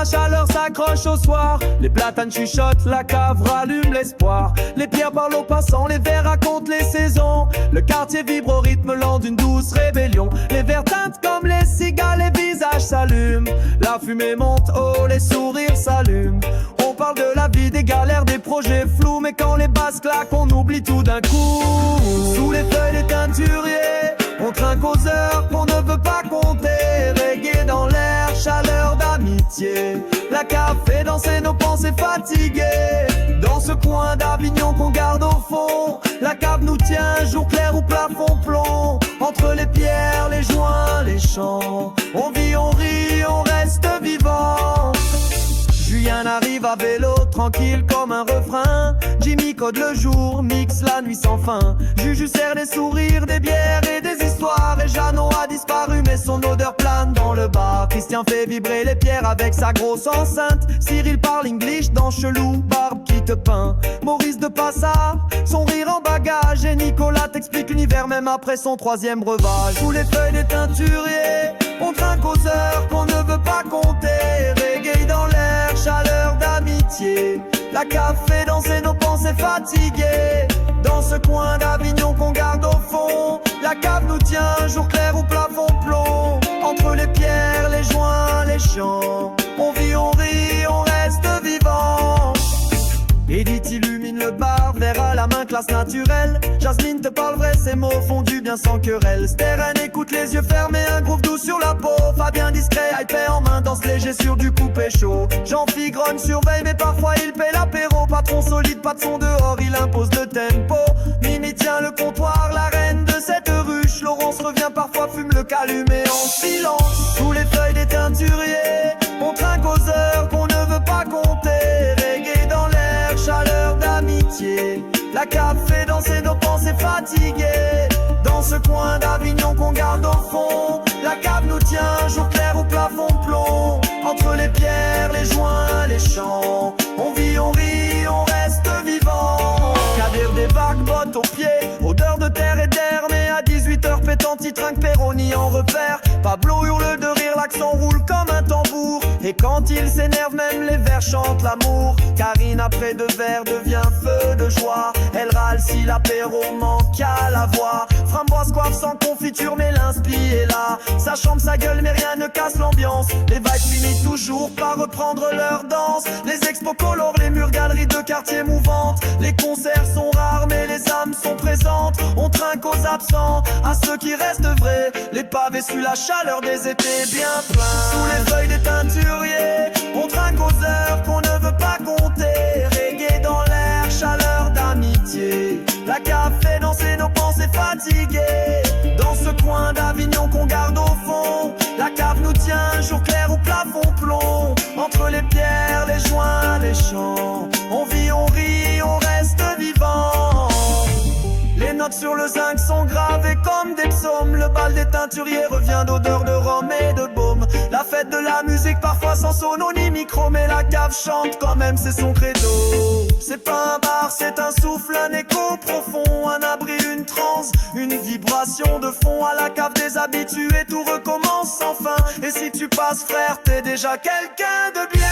chaleur s'accroche au soir. Les platanes chuchotent, la cave rallume l'espoir. Les pierres parlent aux passants, les vers racontent les saisons. Le quartier vibre au rythme lent d'une douce rébellion. Les verres teintent comme les cigales, les visages s'allument. La fumée monte haut, les sourires s'allument. On parle de la vie, des galères, des projets flous. Mais quand les basses claquent, on oublie tout d'un coup. Sous les feuilles des teinturiers, on trinque aux heures qu'on ne veut pas compter. Reggae dans l'air, chaleur d'amitié. La cave fait danser nos pensées fatiguées. Dans ce coin d'Avignon qu'on garde au fond, la cave nous tient, jour clair ou plafond plomb. Entre les pierres, les joints, les champs, on vit, on rit, on reste vivant. Julien arrive à vélo, tranquille comme un refrain. Jimmy code le jour, mixe la nuit sans fin. Juju sert des sourires, des bières et des histoires. Et Jeannot a disparu mais son odeur plane dans le bar. Christian fait vibrer les pierres avec sa grosse enceinte. Cyril parle English dans Chelou, Barbe qui te peint. Maurice de Passard, son rire en bagage. Et Nicolas t'explique l'univers même après son troisième breuvage. Sous les feuilles des teinturiers, on trinque aux heures qu'on ne veut pas compter. Reggae dans l'air, chaleur d'amitié. La cave fait danser nos pensées fatiguées. Dans ce coin d'Avignon qu'on garde au fond, la cave nous tient, jour clair ou plafond plomb. Entre les pierres, les joints, les champs, on vit, on rit, on reste vivant. Edith illumine le bar, verre à la main, classe naturelle. Jasmine te parle vrai, ces mots font du bien sans querelle. Steren écoute les yeux fermés, un groove doux sur la peau. Fabien discret, iPad en main, danse léger sur du coupé chaud. Jean-Phi grogne, surveille, mais parfois il paie l'apéro. Patron solide, pas de son dehors, il impose le tempo. Mimi tient le comptoir, la reine de cette ruche. Laurence revient parfois, fume le calumet en silence. Sous les feuilles des teinturiers, on trinque aux heures qu'on ne veut pas compter. Reggae dans l'air, chaleur d'amitié. La cave fait danser nos pensées fatiguées. Dans ce coin d'Avignon qu'on garde au fond, la cave nous tient, jour clair ou plafond plomb. Entre les pierres, les joints, les champs, on vit, on rit, on reste vivant. Kader des vagues, bottes aux pieds, odeur de terre et d'air. Mais à 18h pétante, il trinque Péroni en repère. Pablo hurle de rire, l'accent roule comme un tambour. Et quand il s'énerve, même les vers chantent l'amour. Karine après 2 verres devient feu de joie. Elle râle si l'apéro manque à la voix. Framboise coiffe sans confiture mais l'inspi est là. Ça chante sa gueule mais rien ne casse l'ambiance. Les vibes finissent toujours par reprendre leur danse. Les expos colorent les murs, galeries de quartier mouvantes. Les concerts sont rares mais les âmes sont présentes. On trinque aux absents, à ceux qui restent vrais. Les pavés suent la chaleur des étés bien pleins. Sous les feuilles des teinturiers, on trinque aux heures qu'on ne veut pas compter. Reggae dans l'air, chaleur d'amitié. La cave fait danser nos pensées fatiguées. Dans ce coin d'Avignon qu'on garde au fond, la cave nous tient, jour clair ou plafond plomb. Entre les pierres, les joints, les champs, on vit, on rit, on reste vivant. Les notes sur le zinc sont gravées comme des psaumes. Le bal des teinturiers revient d'odeur de rhum et de baume. La fête de la musique parfois sans sono ni micro. Mais la cave chante quand même, c'est son credo. C'est pas un bar, c'est un souffle, un écho profond. Un abri, une transe, une vibration de fond. À la cave des habitués, tout recommence sans fin. Et si tu passes frère, t'es déjà quelqu'un de bien.